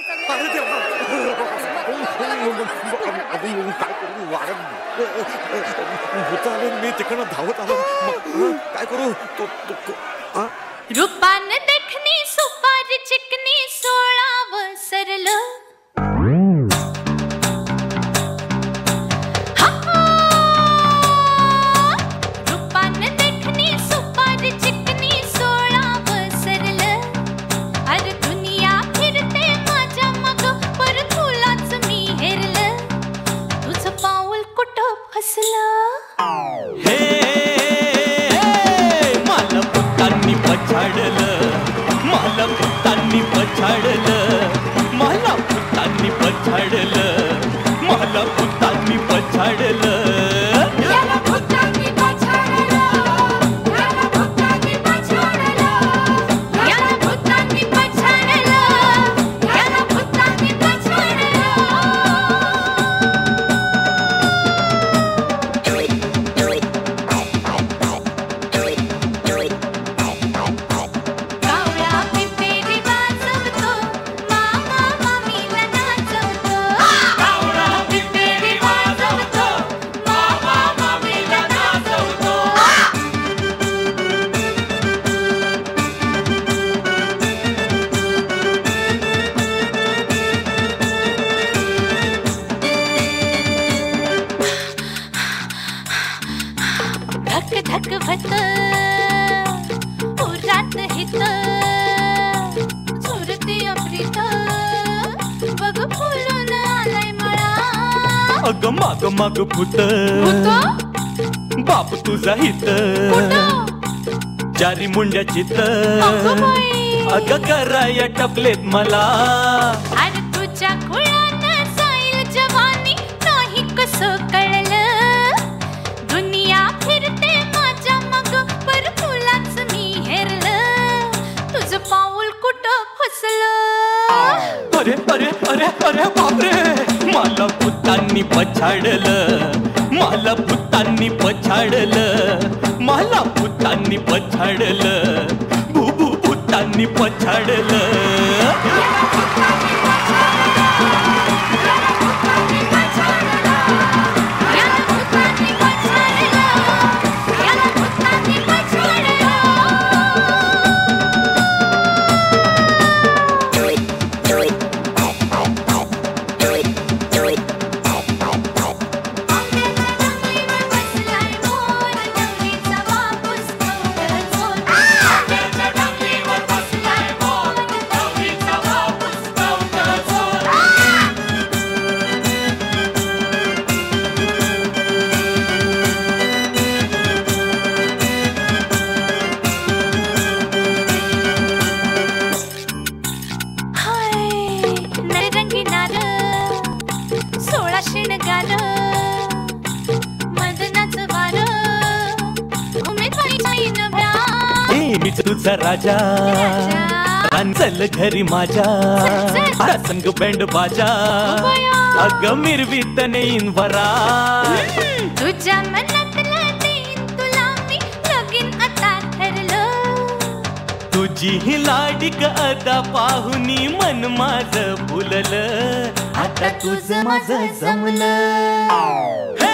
अरे देवा काय करू भूताले मी तिकडं धावत आलो काय करू रूपान देखनी सुपारी चिकनी 16 सरलं माग माग भूत बाप तुझा हित चारी मुंड्या चित अग कराया टपलेत मला अरे तुझ्या कुळानं जाईल जवानी नाही कसं कळलं दुनिया फिरते माझ्या मग पर तुलाच मी हेरलं तुझं पाऊल कुठं फसलं अरे अरे अरे अरे बापरे मला भूतांनी पछाडलं मला भूतांनी पछाडलं मला भूतांनी पछाडलं भूभू भूतांनी पछाडलं तुझा राजा चल घरी माझ्या संग बँड बाजा अग मिरवीत नेईन वरा तुझ्या मनातला देईन तुला मी लगीन आता ठरलं तुझी ही लाडिक अदा पाहुनी मन माझं फुललं आता तुझं माझं जमलं